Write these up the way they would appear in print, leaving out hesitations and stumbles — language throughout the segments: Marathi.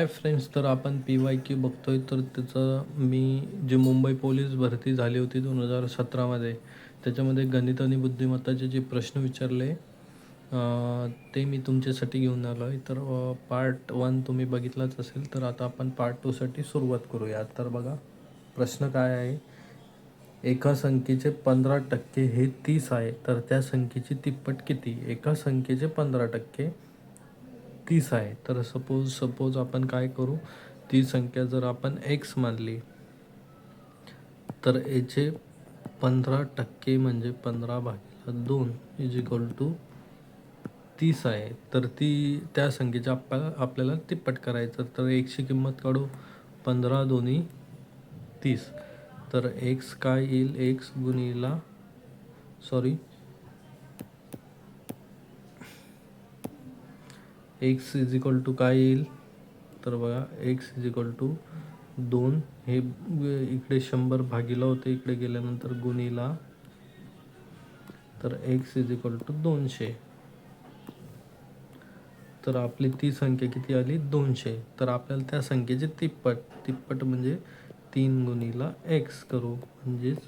हाय फ्रेंड्स, तर आपण PYQ बघतोय. तर त्याचं मी जे मुंबई पोलीस भरती झाली होती 2017मध्ये, त्याच्यामध्ये गणित आणि बुद्धिमत्ताचे जे प्रश्न विचारले ते मी तुमच्यासाठी घेऊन आलो आहे. तर पार्ट 1 तुम्ही बघितलाच असेल. तर आता आपण पार्ट 2साठी सुरुवात करूया. तर बघा, प्रश्न काय आहे. एका संख्येचे 15% हे 30 आहे, तर त्या संख्येची तिप्पट किती? एका संख्येचे 15% 30 आहे. तर सपोज आपण काय करू, ती संख्या जर आपण x मानली, तर याचे 15% म्हणजे 15/2 इज इक्वल टू 30 आहे. तर त्या संख्येच्या आपल्याला तिप्पट करायचं. तर एक्सची किंमत काढू. 15 दोन्ही 30. तर एक्स काय येईल? एक्स गुणिला एक्स इज इक्वल टू काय येईल? तर बघा, एक्स इज इक्वल टू 2. हे इकडे 100 भागीला होते, इकडे गेल्यानंतर गुणिला, तर एक्स इज इक्वल टू 200. तर आपली ती संख्या किती आली? 200. तर आपल्याला त्या संख्येचे तिप्पट म्हणजे 3 गुणिला एक्स करू, म्हणजेच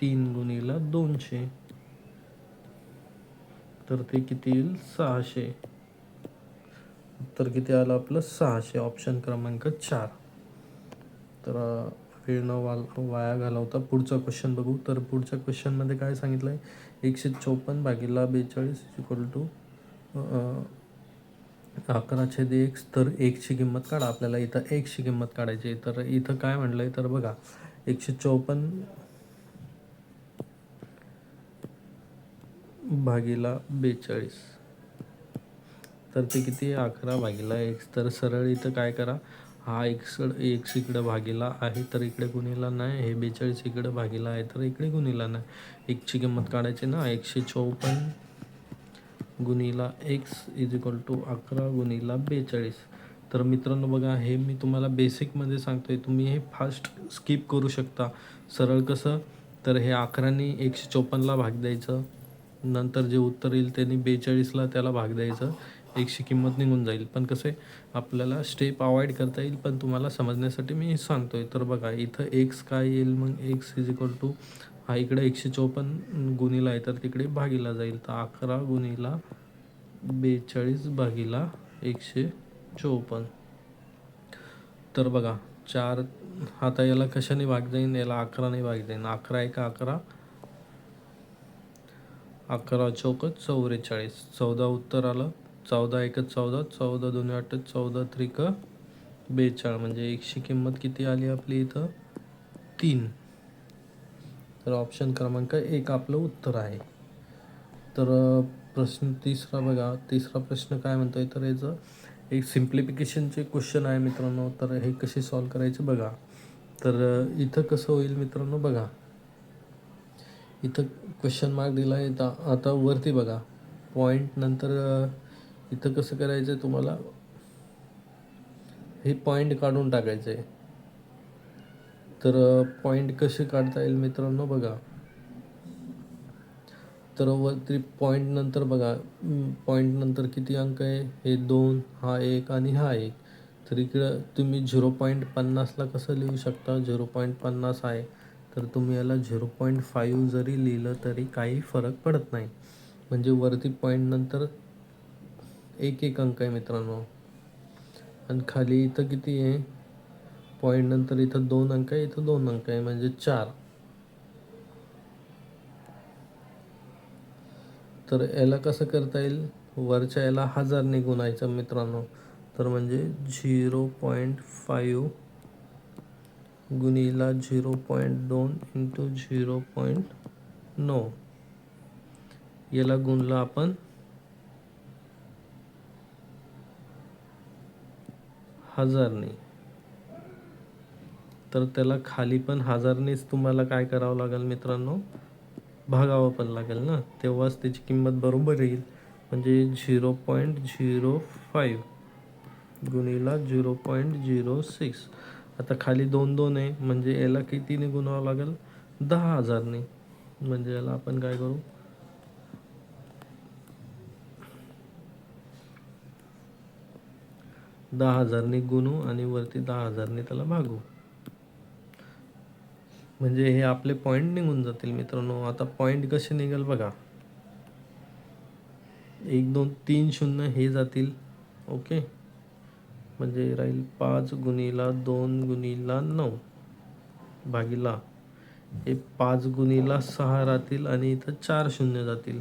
3 गुणिला 200. तर ते किती येईल? 600. तर किती आलं आपलं? 600. ऑप्शन क्रमांक 4. तर वेळ न वाया घालवता पुढचा क्वेश्चन बघू. तर पुढच्या क्वेश्चनमध्ये काय सांगितलं आहे? 154/42 इक्वल टू 11/x. तर एक्सची किंमत काढा. आपल्याला इथं एक्सची किंमत काढायची आहे. तर इथं काय म्हटलं आहे? तर बघा, 154/42, तर ते किती आहे? 11/x. तर सरळ इथं काय करा, हा एक्स इकडं भागीला आहे, तर इकडे गुणिला नाही. हे 42 इकडं भागीला आहे, तर इकडे गुणिला नाही. एक्सची किंमत काढायची ना. 154 गुणिला एक्स इज इक्वल टू 11 गुणिला 42. तर मित्रांनो बघा, हे मी तुम्हाला बेसिकमध्ये सांगतोय, तुम्ही हे फास्ट स्किप करू शकता. सरळ कसं, तर हे 11नी 154ला भाग द्यायचं, नंतर जे उत्तर येईल त्यांनी 42ला त्याला भाग द्यायचं, एक्सची किंमत निघून जाईल. पण कसे आपल्याला स्टेप अवॉइड करता येईल, पण तुम्हाला समजण्यासाठी मी सांगतोय. तर बघा, इथं एक्स काय येईल? मग एक्स इज इक्वल टू, हा इकडे 154 गुणिला आहे, तर तिकडे भागीला जाईल. तर 11 गुणिला 42 भागीला 154. तर बघा, 4. आता याला कशाने भाग जाईन? याला 11ने भाग जाईन. 11 1 11, 11 चौक 44, 14 उत्तर आलं. 14 1 14, 14 2 8, 14 त्रिक 42. म्हणजे एक्सची किंमत किती आली आपली इथं? 3. तर ऑप्शन क्रमांक 1 आपलं उत्तर आहे. तर प्रश्न तिसरा बघा. तिसरा प्रश्न काय म्हणतोय? तर याचं एक सिम्प्लिफिकेशनचे क्वेश्चन आहे मित्रांनो. तर हे कसे सॉल्व करायचे बघा. तर इथं कसं होईल मित्रांनो? बघा, इथं क्वेश्चन मार्क दिला आहे. आता वरती बघा, पॉईंट नंतर इथं कसं करायचं आहे तुम्हाला? हे पॉईंट काढून टाकायचं आहे. तर पॉईंट कसे काढता येईल मित्रांनो? बघा, तर वरती पॉईंट नंतर बघा, पॉईंट नंतर किती अंक आहे? हे 2, हा 1 आणि हा 1. तर इकडं तुम्ही 0.50ला कसं लिहू शकता? 0.50 आहे, तर तुम्ही याला 0.5 जरी लिहिलं तरी काही फरक पडत नाही. म्हणजे वरती पॉईंट नंतर 1 अंक आहे मित्रांनो, आणि खाली इथं किती आहे? पॉईंट नंतर इथं 2 अंक आहे, इथं 2 अंक आहे, म्हणजे 4. तर याला कसं करता येईल? वरच्या याला 1000ने गुणायचं मित्रांनो. तर म्हणजे 0.5 गुणिला 0.2 इंटू 0.9, याला गुणलं आपण 1000ने. तर त्याला खाली पण 1000नेच तुम्हाला काय करावं लागेल मित्रांनो? भागावं पण लागेल ना, तेव्हाच त्याची किंमत बरोबर येईल. म्हणजे 0.05 गुणिला 0.06. आता खाली 2 2 आहे, म्हणजे याला कितीने गुणावं लागेल? 10,000ने. म्हणजे याला आपण काय करू? 10,000ने गुणू आणि वरती 10,000ने त्याला भागू. म्हणजे हे आपले पॉईंट निघून जातील मित्रांनो. आता पॉईंट कसे निघेल बघा. 1 2 3 0 हे जातील. ओके, म्हणजे राहील 5 गुणिला 2 गुणिला 9 भागीला हे 5 गुणिला 6 राहतील आणि इथं 4 शून्य जातील.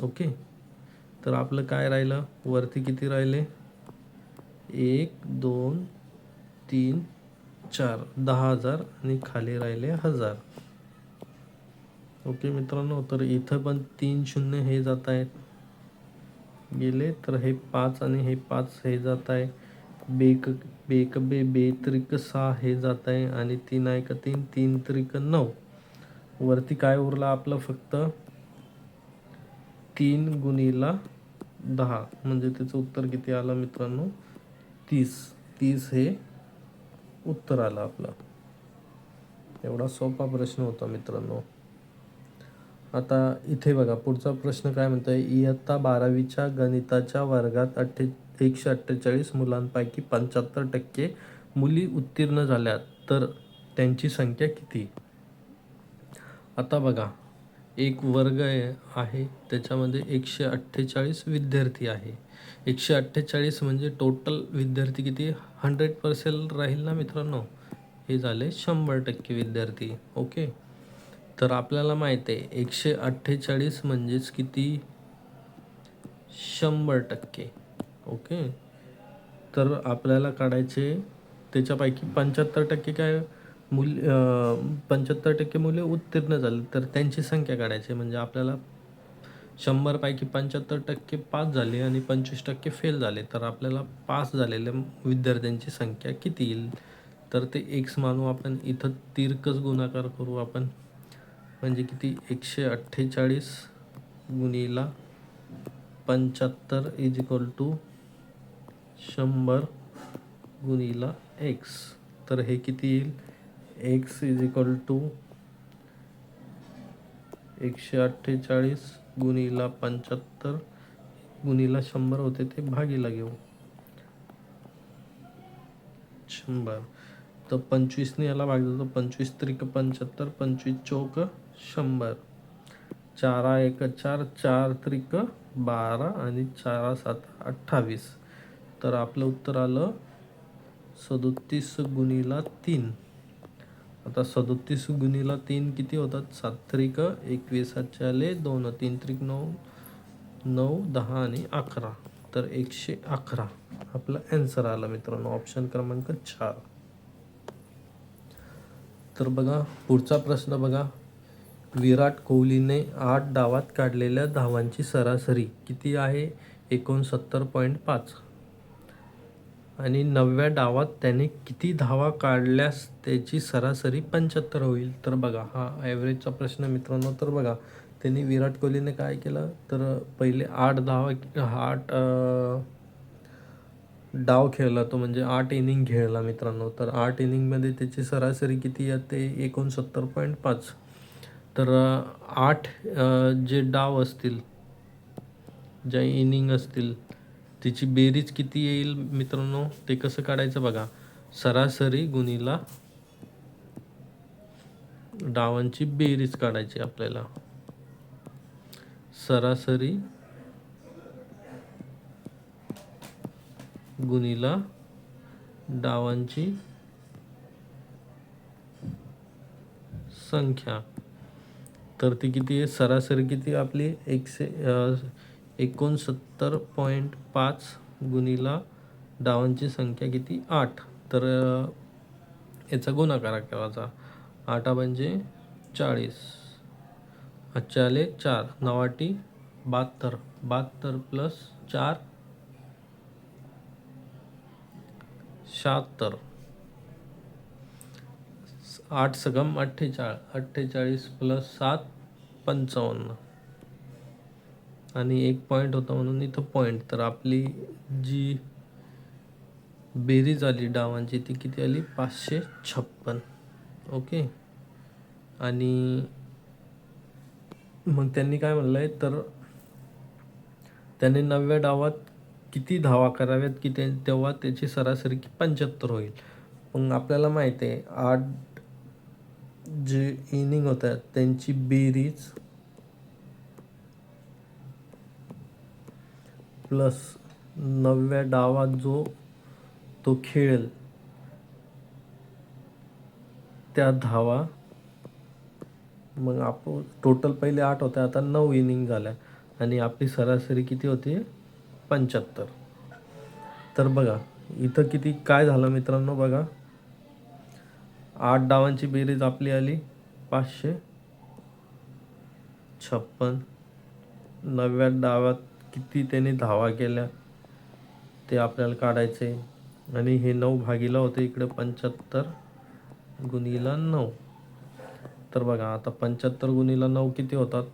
ओके, तर आपलं काय राहिलं, वरती किती राहिले, 1 2 3 4 10,000 आणि खाली राहिले 1000. ओके मित्रांनो, तर इथं पण 3 शून्य हे जात आहेत गेले, तर हे 5 आणि हे 5 हे जात आहे. बेक बेक बे बे त्रिक 6 हे जात आहे आणि 3 एक 3 3 त्रिक 9. वरती काय उरलं आपलं, फक्त 3 गुणिला 10, म्हणजे त्याचं उत्तर किती आलं मित्रांनो, 30. 30 हे उत्तर आलं आपलं. एवढा सोपा प्रश्न होता मित्रांनो. आता इथे बघा पुढचा प्रश्न काय म्हणतोय, इयत्ता 12वीच्या गणिताच्या वर्गात 148 मुलांपैकी 75% मुली उत्तीर्ण झाल्या, तर त्यांची संख्या किती. आता बघा, एक वर्ग आहे त्याच्यामध्ये 148 विद्यार्थी आहे. 148 म्हणजे टोटल विद्यार्थी किती, 100% राहील ना मित्रांनो, हे झाले 100% विद्यार्थी. ओके, तर आपल्याला माहित आहे 148 म्हणजेच किती, 100%. ओके, तर आपल्याला काढायचे त्याच्यापैकी 75% काय 75% मुले उत्तीर्ण झाले, तर त्यांची संख्या काढायची. म्हणजे आपल्याला 100 पैकी 75% पास झाले आणि 25% फेल झाले, तर आपल्याला पास झालेल्या विद्यार्थ्यांची संख्या किती येईल, तर ते एक्स मानू आपण. इथं तिरकस गुणाकार करू आपण, म्हणजे किती, 148 गुणिला 75 इज इक्वल टू 100 गुणिला एक्स. तर हे किती येईल, एक्स इज इक्वल टू 148 गुणिला 75 गुणिला 100 होते, ते भागीला घेऊ 100. तर 25ने याला भागलं तर 25 त्रिक 75, 25 चौक 100, 4 एक 4, 4 त्रिक 12 आणि 4 7 28. तर आपलं उत्तर आलं 37 गुणिला 3. आता 37 गुणिला 3 किती होतात, 7 त्रिक 21, 7 आले 2, 3 त्रिक 9, 9 10 आणि 11, तर 111 आपला ॲन्सर आला मित्रांनो, ऑप्शन क्रमांक 4. तर बघा पुढचा प्रश्न बघा, विराट कोहलीने 8 डावात काढलेल्या धावांची सरासरी किती आहे, 69.5, आणि 9व्या डावात त्याने किती धावा काढल्यास त्याची सरासरी 75 होईल. तर बघा हा ॲव्हरेजचा प्रश्न मित्रांनो. तर बघा त्यांनी विराट कोहलीने काय केलं, तर पहिले 8 डाव खेळला तो, म्हणजे 8 इनिंग खेळला मित्रांनो. तर 8 इनिंगमध्ये त्याची सरासरी किती येते, 69.5. तर 8 जे डाव असतील, ज्या इनिंग असतील, तिची बेरीज किती येईल मित्रांनो, ते कसं काढायचं बघा, सरासरी गुणिला डावांची बेरीज काढायची आपल्याला. सरासरी गुणिला डावांची संख्या, तर ती किती आहे, सरासरी किती आपली 69.5 गुणिला डावांची संख्या किती 8. तर याचा गुणाकार करायचा, 8 म्हणजे 40, 8 आले 4, 9 72, 72 प्लस 4 76, 8 सगम 48, 48 प्लस 7 55, आणि 1 पॉईंट होता म्हणून इथं पॉईंट. तर आपली जी बेरीज आली डावांची ती किती आली, 556. ओके, आणि मग त्यांनी काय म्हणलं आहे, तर त्याने 9व्या डावात किती धावा कराव्यात की तेव्हा त्याची सरासरी 75 होईल. मग आपल्याला माहिती आहे 8 जे इनिंग होतात त्यांची बेरीज प्लस 9व्या डावात जो तो खेळेल त्या धावा, मग आपण टोटल पहिले 8 होत्या, आता 9 इनिंग झाल्या आणि आपली सरासरी किती होती 75. तर बघा इथं किती काय झालं मित्रांनो, बघा 8 डावांची बेरीज आपली आली 556. 9व्या डावात किती त्याने धावा केल्या ते आपल्याला काढायचे आणि हे 9 भागीला होते इकडे 75 गुणिला 9. तर बघा आता 75 गुणिला 9 किती होतात.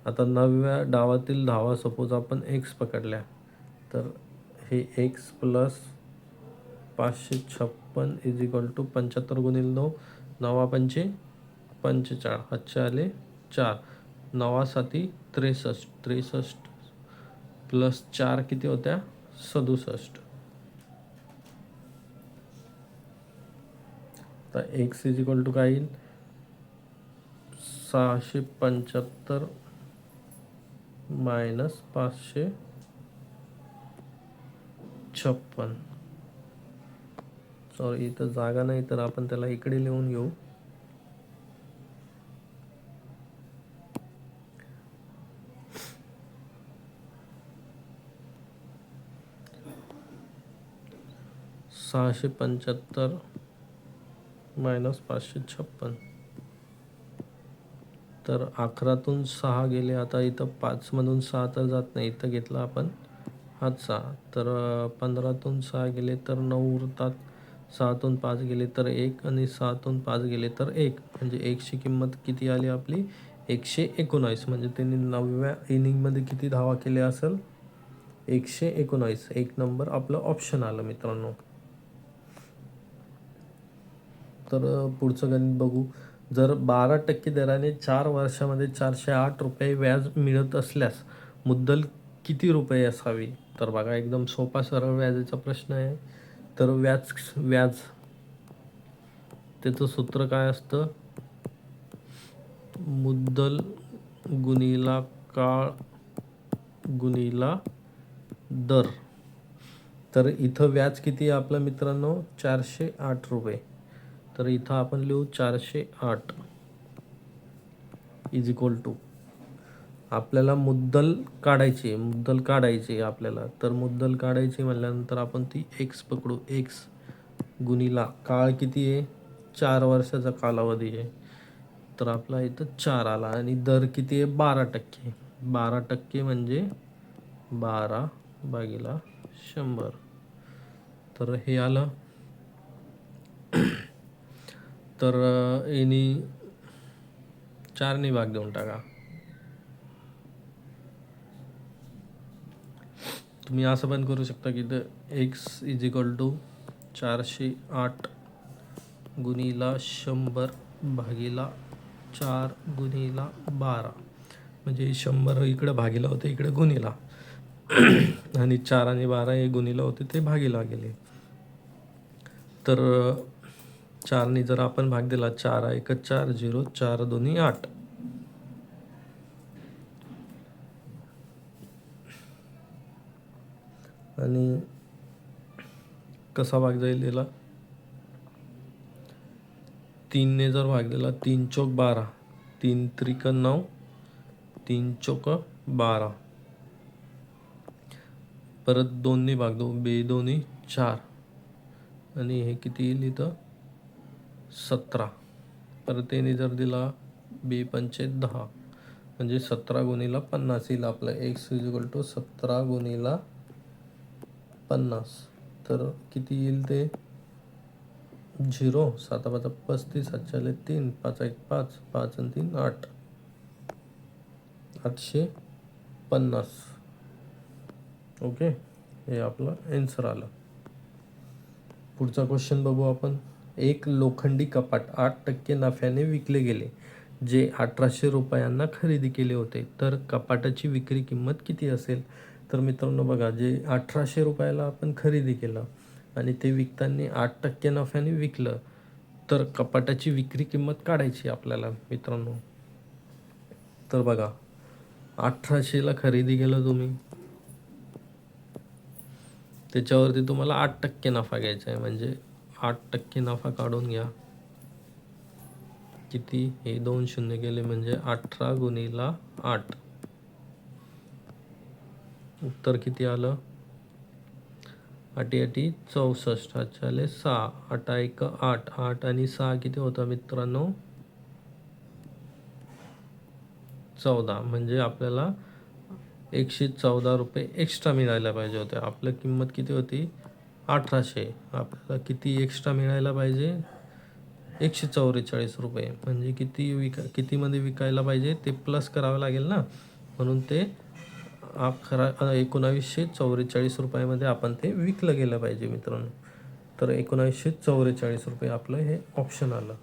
आता 9व्या डावातील धावा सपोज आपण x पकडल्या तर हे x plus 556 is equal to 75 गुणिले 9. 9 पंचे 45, हातचे आले 4, 9 साती 63, 63 प्लस 4 किती होत्या 67. तर x इज इक्वल टू काय येईल 675 मायनस 556. सॉरी इथं जागा नाही तर आपण त्याला इकडे लिहून घेऊ. $675 मायनस 556. तर 11तून 6 गेले. आता इथं 5मधून 6 तर जात नाही, इथं घेतला आपण हाच 6. तर 15तून 6 गेले तर 9 उरतात. 6तून 5 गेले तर 1 आणि 6तून 5 गेले तर 1. म्हणजे 1ची किंमत किती आली आपली 119. म्हणजे त्यांनी 9व्या इनिंगमध्ये किती धावा केल्या असेल 119. 1 नंबर आपलं ऑप्शन आलं मित्रांनो. तर पुढचं गणित बघू. जर 12% दराने 4 वर्षामध्ये 408 रुपये व्याज मिळत असल्यास मुद्दल किती रुपये असावी. तर बघा एकदम सोपा सरळ व्याजाचा प्रश्न आहे. तर व्याज त्याचं सूत्र काय असतं मुद्दल गुणिला काळ गुणिला दर. तर इथं व्याज किती आहे आपलं मित्रांनो 408 रुपये. तर इथं आपण लिहू 408 इज इक्वल टू आपल्याला मुद्दल काढायची आपल्याला. तर मुद्दल काढायची म्हटल्यानंतर आपण ती x पकडू. x गुणिला काळ किती आहे 4 वर्षाचा कालावधी आहे. तर आपला इथं 4 आला आणि दर किती आहे 12%. 12% म्हणजे 12 भागिला 100. तर हे आलं. तर यांनी 4ने भाग देऊन टाका. तुम्ही असं पण करू शकता की x इज इक्वल टू 408 गुणिला 100 भागिला 4 गुणिला 12. म्हणजे 100 इकडे भागिला होते इकडे गुणिला आणि 4 आणि 12 हे गुणिला होते ते भागिला गेले. तर 4ने जर आपण भाग दिला 4 1 4 0 4 2 8. आणि कसा भाग जाईल याला 3ने जर भाग दिला 3 चौक 12 3 त्रिक 9 3 चौक 12. परत 2ने भाग दो 2 2 4 आणि हे किती येईल इथं 17. परत त्याने जर दिला 2 पंचे 10 म्हणजे 17 गुणिला 50 येईल आपलं x इज इक्वल टू 17 गुणिला 50. तर किती येईल ते 0 7 5 35 7 3 5 1 5 5 आणि 3 8 850. ओके हे आपलं आन्सर आलं. पुढचा क्वेश्चन बघू आपण. एक लोखंडी कपाट 8% नफ्याने विकले गेले जे 1800 रुपयांना खरेदी केले होते. तर कपाटाची विक्री किंमत किती असेल. तर मित्रांनो बघा, जे 1800 रुपयाला आपण खरेदी केलं आणि ते विकताना 8% नफ्याने विकलं, तर कपाटाची विक्री किंमत काढायची आपल्याला मित्रांनो. तर बघा, 1800ला खरेदी केलं तुम्ही, त्याच्यावरती तुम्हाला 8% नफा घ्यायचा आहे. म्हणजे 8% नफा काढून घ्या. किती? हे 2 शून्य गेले म्हणजे 18 गुणिला 8. उत्तर किती आलं? 8 8 64. अच्छा 6. 8 1 8. 8 आणि 6 किती होतं मित्रांनो? 14. म्हणजे आपल्याला 114 रुपये एक्स्ट्रा मिळायला पाहिजे होते. आपलं किंमत किती होती? 1800. आपल्याला किती एक्स्ट्रा मिळायला पाहिजे? 144 रुपये. म्हणजे कितीमध्ये विकायला पाहिजे ते प्लस करावं लागेल ना, म्हणून ते 1944 रुपयामध्ये आपण ते विकलं गेलं पाहिजे मित्रांनो. तर 1944 रुपये आपलं हे ऑप्शन आलं.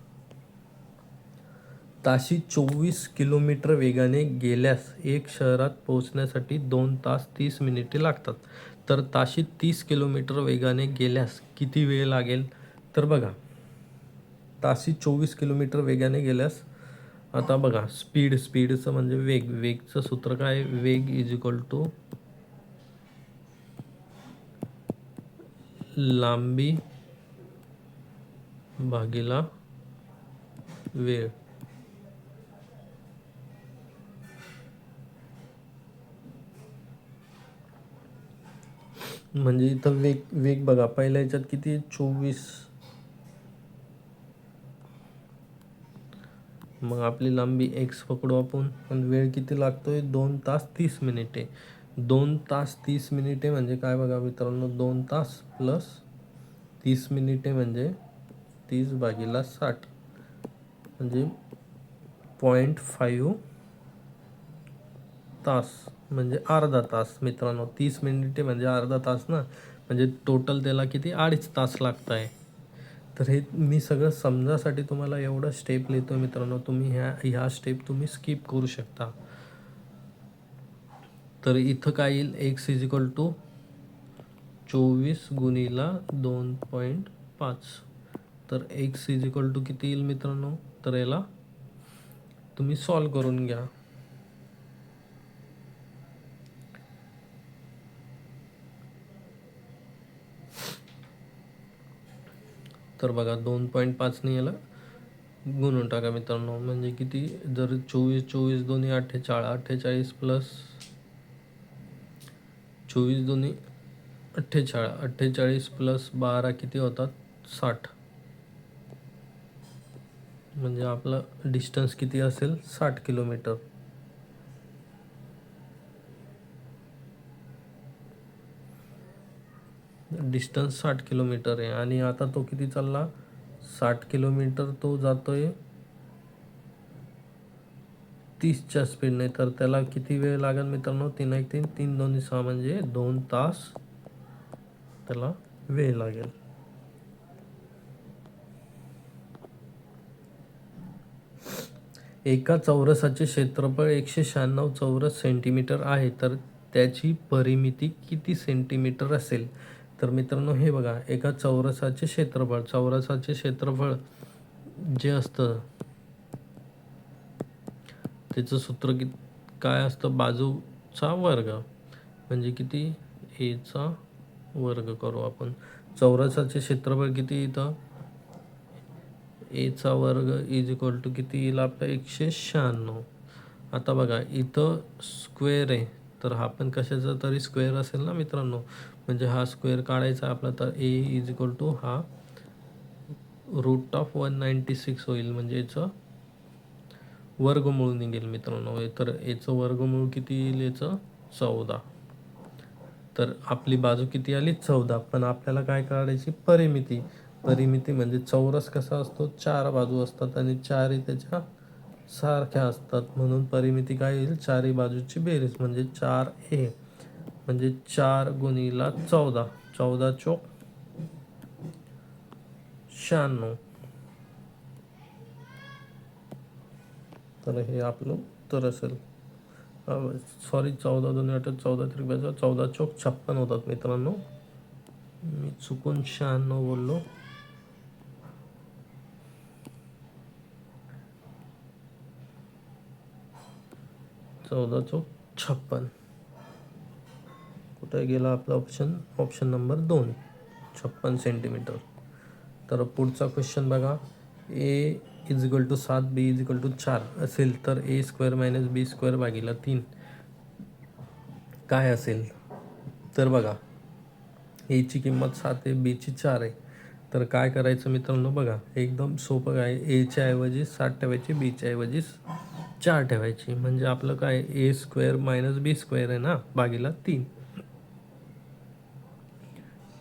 ताशी 24 किलोमीटर वेगाने गेल्यास एक शहरात पोहोचण्यासाठी 2 तास 30 मिनिटे लागतात. तर ताशी 30 किलोमीटर वेगाने गेल्यास किती वेळ लागेल? तर बघा, ताशी 24 किलोमीटर वेगाने गेल्यास, आता बघा, स्पीडचं म्हणजे वेगचं सूत्र काय? वेग इज इक्वल टू लांबी भागिला वेळ. म्हणजे इथं वेग बघा, पहिल्या ह्याच्यात किती? 24. मग आपली लांबी x पकडू आपण, पण वेळ किती लागतोय? 2 तास 30 मिनिटे. 2 तास 30 मिनिटे म्हणजे काय बघा मित्रांनो, 2 तास प्लस 30 मिनिटे म्हणजे 30 भागिला 60 म्हणजे 0.5 तास, म्हणजे अर्धा तास मित्रांनो. 30 मिनिटे म्हणजे अर्धा तास ना, म्हणजे टोटल त्याला किती? 2.5 तास लागत आहे. तर हे मी सगळं समजासाठी तुम्हाला एवढं स्टेप लिहितो मित्रांनो. तुम्ही ह्या स्टेप तुम्ही स्किप करू शकता. तर इथं काय येईल? x इज इक्वल टू 24 गुणिला 2.5. तर x इज इक्वल टू किती येईल मित्रांनो? तर याला तुम्ही सॉल्व करून घ्या. तर बघा, 2.5ने याला गुणून टाका मित्रांनो. म्हणजे किती? जर 24 दोन्ही 48 प्लस 24 दोन्ही 48 प्लस 12 किती होतात? 60. म्हणजे आपलं डिस्टन्स किती असेल? 60 किलोमीटर. डिस्टन्स 60 किलोमीटर आहे. आणि आता तो किती चालला? 60 किलोमीटर तो जातोय 30च्या स्पीडने. तर त्याला किती वेळ लागेल मित्रांनो? 3 1 3 3 2 6 म्हणजे 2 तास त्याला वेळ लागेल. एका चौरसाचे क्षेत्रफळ 196 चौरस सेंटीमीटर आहे, तर त्याची परिमिती किती सेंटीमीटर असेल? तर मित्रांनो हे बघा, एका चौरसाचे क्षेत्रफळ जे असतं त्याचं सूत्र काय असतं? बाजूचा वर्ग. म्हणजे किती? एचा वर्ग करू आपण. चौरसाचे क्षेत्रफळ किती इथं? एचा वर्ग इज इक्वल टू किती येईल आपलं? 196. आता बघा, इथं स्क्वेअर आहे, तर हा पण कशाचा तरी स्क्वेअर असेल ना मित्रांनो. म्हणजे हा स्क्वेअर काढायचा आपला. तर ए इज इक्वल टू हा √196 होईल. म्हणजे याचं वर्गमूळ निघेल मित्रांनो. तर याचं वर्गमूळ किती येईल? याचं 14. तर आपली बाजू किती आली? 14. पण आपल्याला काय काढायची? परिमिती. म्हणजे चौरस कसा असतो? 4 बाजू असतात आणि 4ही त्याच्या सारख्या असतात. म्हणून परिमिती काय येईल? 4ही बाजूची बेरीज म्हणजे 4a. म्हणजे 4 गुणिला 14. 14 चोक 96. तर हे आपलं उत्तर असेल. सॉरी 14 2 8 14 त्रिक 14 चौक 56 होतात मित्रांनो. मी चुकून 96 बोललो. चौदा चौक 56. कुठे गेला आपला ऑप्शन नंबर 2, 56 सेंटीमीटर. तर पुढचा क्वेश्चन बघा. A is equal to 7 B is equal to 4 असेल तर A square minus B square भागिले 3 काय असेल? तर बघा, एची किंमत 7 आहे, बीची 4 आहे. तर काय करायचं मित्रांनो बघा, एकदम सोपं आहे. एच्या ऐवजी 7 ठेवायची, बीच्या ऐवजी 4 ठेवायची. म्हणजे आपलं काय, A square minus B square आहे ना, भागिला 3.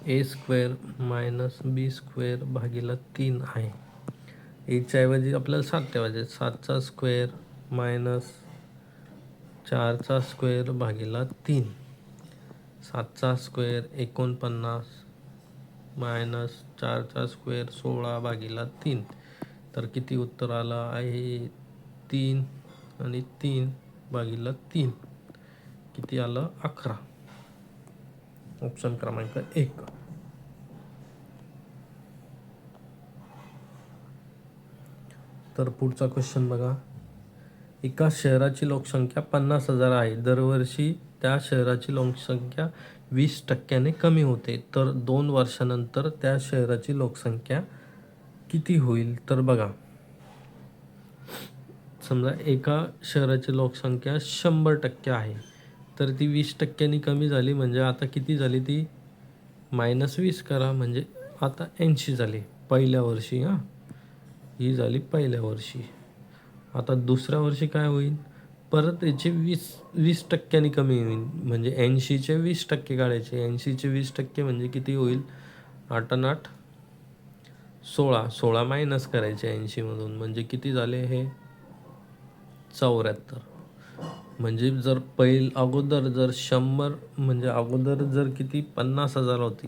A square minus B square भागिला 3 आहे. एच्या ऐवजी आपल्याला 7 ठेवायचे. 7चा स्क्वेअर मायनस 4चा स्क्वेअर भागिला 3. 7चा स्क्वेअर 49 मायनस 4चा स्क्वेअर 16 भागिला 3. तर किती उत्तर आलं आहे? 3 आणि 3 भागिला 3 किती आलं? 11. ऑप्शन क्रमांक 1. तर पुढचा क्वेश्चन बघा. एका शहराची लोकसंख्या 50,000 आहे. दरवर्षी त्या शहराची लोकसंख्या 20% कमी होते. तर 2 वर्षानंतर त्या शहराची लोकसंख्या किती होईल? तर बघा, समजा एका शहराची लोकसंख्या 100% आहे. तर ती 20% कमी झाली. म्हणजे आता किती झाली ती? -20 करा, म्हणजे आता 80 झाली पहिल्या वर्षी. ही झाली पहिल्या वर्षी. आता दुसऱ्या वर्षी काय होईल? परत याचे 20% कमी होईल. म्हणजे 80चे 20% काढायचे. 80चे 20% म्हणजे किती होईल? 8 आणि 8 16. 16 मायनस करायचे 80मधून. म्हणजे किती झाले हे? 74. म्हणजे जर अगोदर जर 100, म्हणजे अगोदर जर किती 50,000 होती,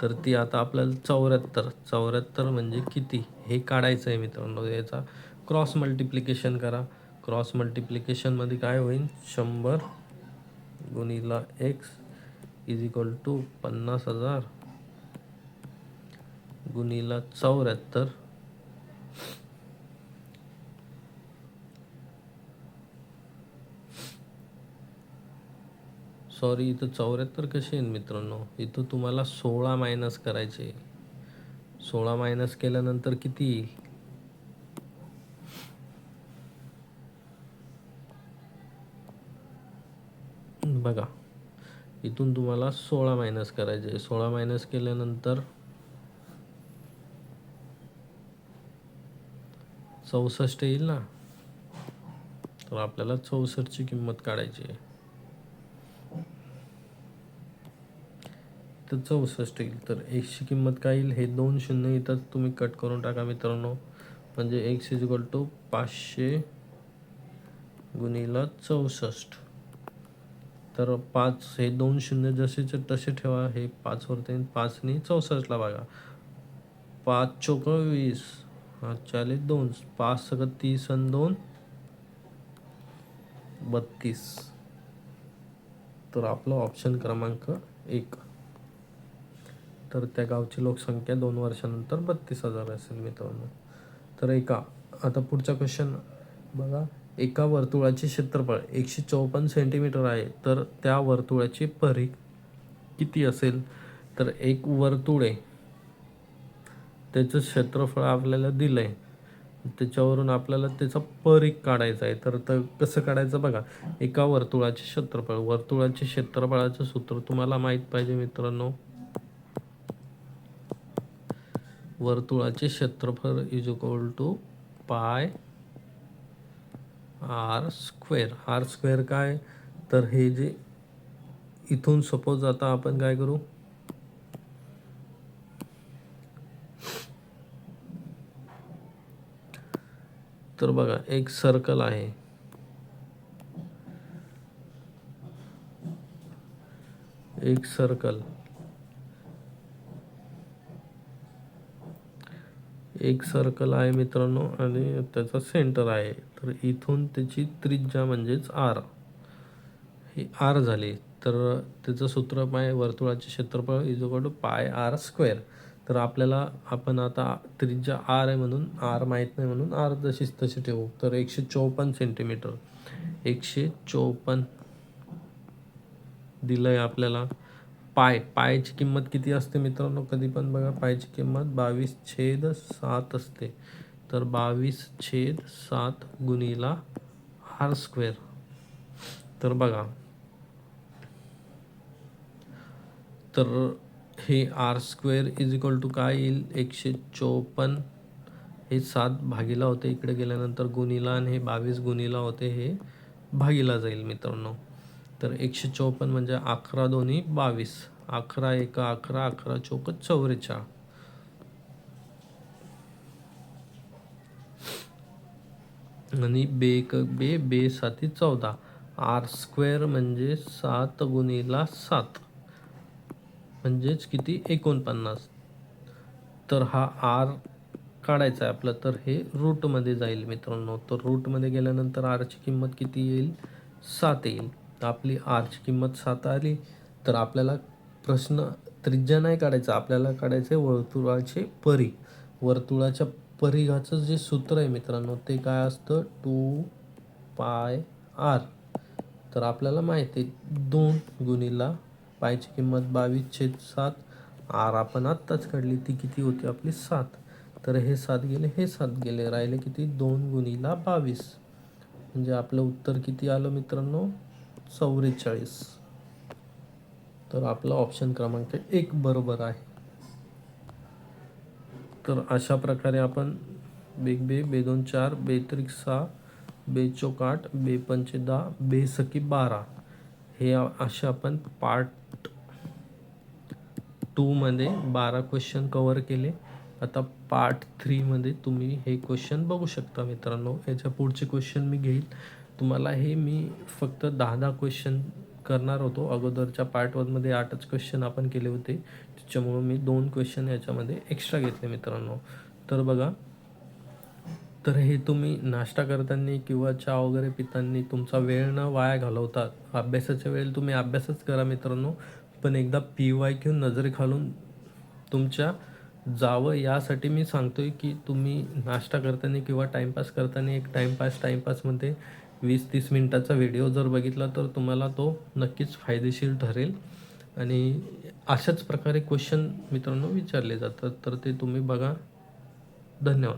तर ती आता आपल्याला 74 म्हणजे किती हे काढायचं आहे मित्रांनो. याचा क्रॉस मल्टिप्लिकेशन करा. क्रॉस मल्टिप्लिकेशनमध्ये काय होईल? 100 गुणिला एक्स इज इक्वल टू 50,000 गुणिला 74. सॉरी, इथं 74 कसे येईल मित्रांनो? इथं तुम्हाला 16 मायनस करायचे. 16 मायनस केल्यानंतर किती येईल? बघा, इथून तुम्हाला 16 मायनस करायचे. 16 मायनस केल्यानंतर 64 येईल ना. तर आपल्याला 64ची किंमत काढायची आहे. तर 64 येईल. तर एक्सची किंमत काय येईल? हे 2 शून्य इथं तुम्ही कट करून टाका मित्रांनो. म्हणजे एक्स इज इक्वल टू 500 गुणिला 64. तर 5, हे 2 शून्य जसेचे तसे ठेवा. हे 5 वरती 5नी 64ला बघा. 5 चोक 20, 40 2, 5 सगळं 30 आणि 2 32. तर आपलं ऑप्शन क्रमांक 1. तर त्या गावची लोकसंख्या 2 वर्षानंतर 32,000 असेल मित्रांनो. तर आता पुढचा क्वेश्चन बघा. एका वर्तुळाचे क्षेत्रफळ 154 सेंटीमीटर आहे. तर त्या वर्तुळाची परिघ किती असेल? तर एक वर्तुळ आहे, त्याचं क्षेत्रफळ आपल्याला दिलं आहे. त्याच्यावरून आपल्याला त्याचा परिघ काढायचा आहे. तर कसं काढायचं बघा. एका वर्तुळाचे क्षेत्रफळ, वर्तुळाचे क्षेत्रफळाचं सूत्र तुम्हाला माहीत पाहिजे मित्रांनो. वर्तुळाचे क्षेत्रफळ is equal to pi r square. R square काय? तर हे जे इथून सपोज आता आपण काय करू, तर बघा एक सर्कल आहे. एक सर्कल आहे मित्रांनो, आणि त्याचा सेंटर आहे तर इथून त्याची त्रिज्या म्हणजेच आर, हे आर झाले. तर त्याचं सूत्र काय, वर्तुळाचे क्षेत्रफळ is equal to pi r square. तर आपल्याला आपण आता त्रिज्या आर आहे म्हणून आर माहीत नाही म्हणून आर जशीच तशी ठेवू. तर 154 सेंटीमीटर, 154 दिलं आहे आपल्याला. पायची किंमत किती असते मित्रांनो, कधी पण बघा पायची किंमत 22/7 असते. तर 22/7 गुणिला आर स्क्वेअर. तर बघा, तर हे r square is equal to काय येईल, 154 हे 7 भागीला होते इकडे गेल्यानंतर गुणिला, आणि हे 22 गुणिला होते हे भागीला जाईल मित्रांनो. तर 154 म्हणजे 11 दोन्ही 22, 11 एक 11, 11 चौक 44, आणि बे एक बे साती 14. आर स्क्वेअर म्हणजे 7 गुणिला 7 म्हणजेच किती, 49. तर हा आर काढायचा आहे आपलं, तर हे रूटमध्ये जाईल मित्रांनो. तर रूटमध्ये गेल्यानंतर आरची किंमत किती येईल, 7 येईल. तर आपली आरची किंमत 7 आली. तर आपल्याला प्रश्न त्रिज्या नाही काढायचा, आपल्याला काढायचे वर्तुळाचे परिघ. वर्तुळाच्या परिघाचं जे सूत्र आहे मित्रांनो ते काय असतं, 2 पाय आर. तर आपल्याला माहिती आहे 2 गुणिला पायची किंमत 22/7, आर आपण आत्ताच काढली ती किती होती आपली 7. तर हे 7 गेले, हे 7 गेले, राहिले किती, 2 गुणिला 22. म्हणजे आपलं उत्तर किती आलं मित्रांनो, 44. तर आपला ऑप्शन क्रमांक 1 बरोबर आहे. तर अशा प्रकारे आपण बे 2 4, बे 3 6, बे 4 8, बे 5 10, बे 6 12 हे असे आपण पार्ट 2 मध्ये 12 क्वेश्चन कव्हर केले. आता पार्ट 3 मध्ये तुम्ही हे क्वेश्चन बघू शकता मित्रांनो. याच्या पुढचे क्वेश्चन मी घेईल. तुम्हाला हे मी फक्त 10 क्वेश्चन करणार होतो. अगोदरच्या पार्ट 1 मध्ये 8च क्वेश्चन आपण केले होते, त्याच्यामुळं मी 2 क्वेश्चन याच्यामध्ये एक्स्ट्रा घेतले मित्रांनो. तर बघा, तर हे तुम्ही नाश्ता करताना किंवा चहा वगैरे पिताना तुमचा वेळ न वाया घालवता अभ्यासाच्या वेळेला तुम्ही अभ्यासच करा मित्रांनो. पण एकदा PYQ नजरेखालून तुमच्या जावं यासाठी मी सांगतोय की तुम्ही नाश्ता करताना किंवा टाईमपास करताना एक टाईमपासमध्ये 20-30 मिनिटाचा व्हिडिओ जर बघितला तर तुम्हाला तो नक्कीच फायदेशीर ठरेल. आणि अशाच प्रकारे क्वेश्चन मित्रांनो विचारले जातात, तर ते तुम्ही बघा. धन्यवाद.